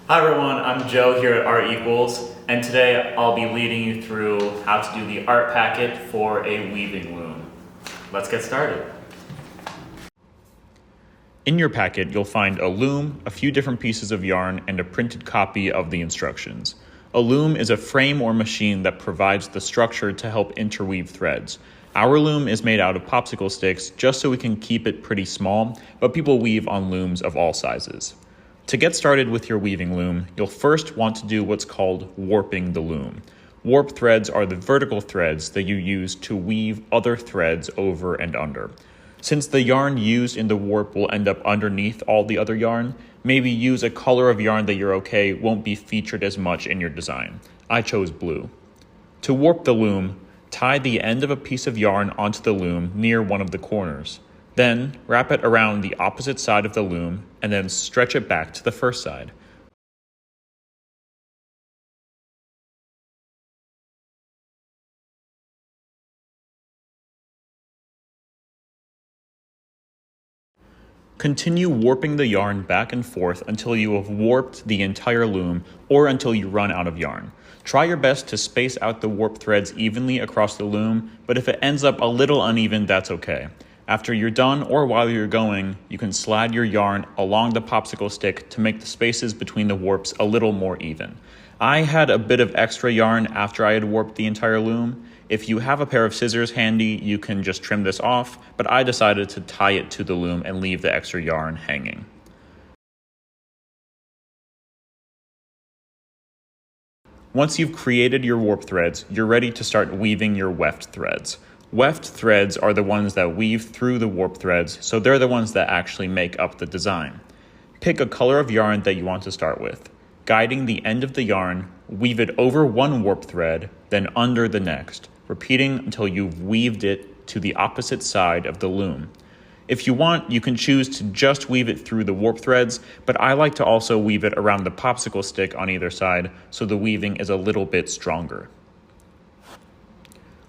Hi everyone, I'm Joe here at Art Equals, and today I'll be leading you through how to do the art packet for a weaving loom. Let's get started. In your packet, you'll find a loom, a few different pieces of yarn, and a printed copy of the instructions. A loom is a frame or machine that provides the structure to help interweave threads. Our loom is made out of popsicle sticks just so we can keep it pretty small, but people weave on looms of all sizes. To get started with your weaving loom, you'll first want to do what's called warping the loom. Warp threads are the vertical threads that you use to weave other threads over and under. Since the yarn used in the warp will end up underneath all the other yarn, maybe use a color of yarn that you're okay won't be featured as much in your design. I chose blue. To warp the loom, tie the end of a piece of yarn onto the loom near one of the corners. Then, wrap it around the opposite side of the loom and then stretch it back to the first side. Continue warping the yarn back and forth until you have warped the entire loom or until you run out of yarn. Try your best to space out the warp threads evenly across the loom, but if it ends up a little uneven, that's okay. After you're done or while you're going, you can slide your yarn along the popsicle stick to make the spaces between the warps a little more even. I had a bit of extra yarn after I had warped the entire loom. If you have a pair of scissors handy, you can just trim this off, but I decided to tie it to the loom and leave the extra yarn hanging. Once you've created your warp threads, you're ready to start weaving your weft threads. Weft threads are the ones that weave through the warp threads, so they're the ones that actually make up the design. Pick a color of yarn that you want to start with. Guiding the end of the yarn, weave it over one warp thread, then under the next, repeating until you've weaved it to the opposite side of the loom. If you want, you can choose to just weave it through the warp threads, but I like to also weave it around the popsicle stick on either side so the weaving is a little bit stronger.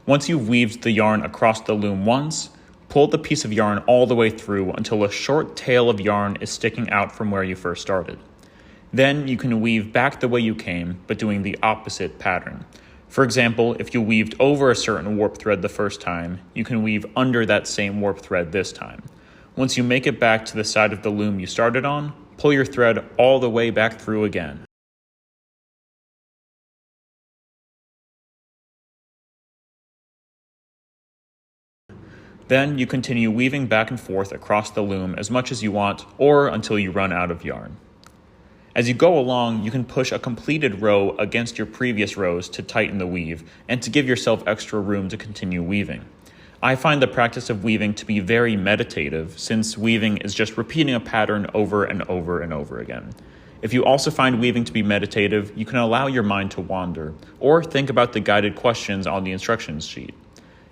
Once you've weaved the yarn across the loom once, pull the piece of yarn all the way through until a short tail of yarn is sticking out from where you first started. Then you can weave back the way you came, but doing the opposite pattern. For example, if you weaved over a certain warp thread the first time, you can weave under that same warp thread this time. Once you make it back to the side of the loom you started on, pull your thread all the way back through again. Then you continue weaving back and forth across the loom as much as you want or until you run out of yarn. As you go along, you can push a completed row against your previous rows to tighten the weave and to give yourself extra room to continue weaving. I find the practice of weaving to be very meditative since weaving is just repeating a pattern over and over and over again. If you also find weaving to be meditative, you can allow your mind to wander or think about the guided questions on the instructions sheet.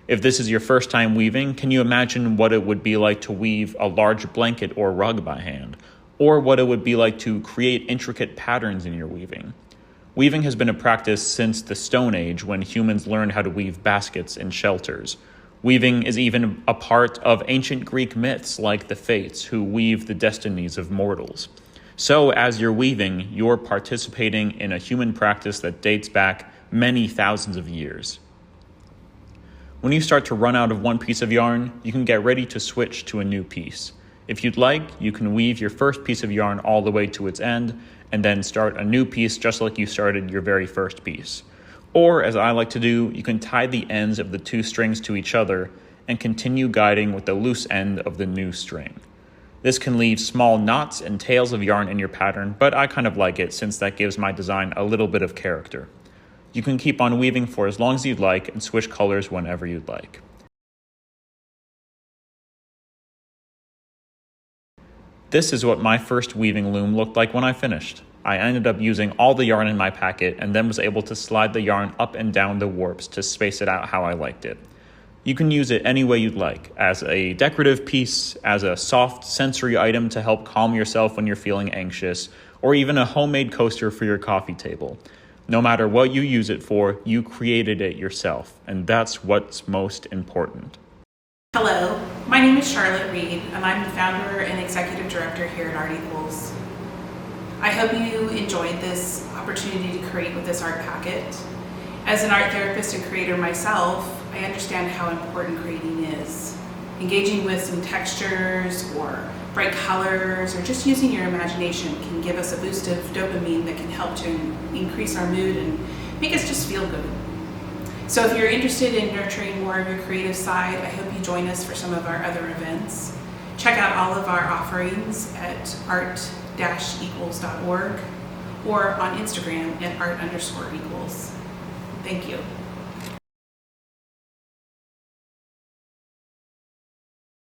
If this is your first time weaving, can you imagine what it would be like to weave a large blanket or rug by hand? Or what it would be like to create intricate patterns in your weaving? Weaving has been a practice since the Stone Age when humans learned how to weave baskets and shelters. Weaving is even a part of ancient Greek myths like the Fates, who weave the destinies of mortals. So as you're weaving, you're participating in a human practice that dates back many thousands of years. When you start to run out of one piece of yarn, you can get ready to switch to a new piece. If you'd like, you can weave your first piece of yarn all the way to its end, and then start a new piece just like you started your very first piece. Or, as I like to do, you can tie the ends of the two strings to each other and continue guiding with the loose end of the new string. This can leave small knots and tails of yarn in your pattern, but I kind of like it since that gives my design a little bit of character. You can keep on weaving for as long as you'd like and switch colors whenever you'd like. This is what my first weaving loom looked like when I finished. I ended up using all the yarn in my packet and then was able to slide the yarn up and down the warps to space it out how I liked it. You can use it any way you'd like, as a decorative piece, as a soft sensory item to help calm yourself when you're feeling anxious, or even a homemade coaster for your coffee table. No matter what you use it for, you created it yourself, and that's what's most important. Hello, my name is Charlotte Reed, and I'm the founder and executive director here at Art Equals. I hope you enjoyed this opportunity to create with this art packet. As an art therapist and creator myself, I understand how important creating is. Engaging with some textures or bright colors or just using your imagination can give us a boost of dopamine that can help to increase our mood and make us just feel good. So if you're interested in nurturing more of your creative side, I hope you join us for some of our other events. Check out all of our offerings at art-equals.org or on Instagram at art_equals. Thank you.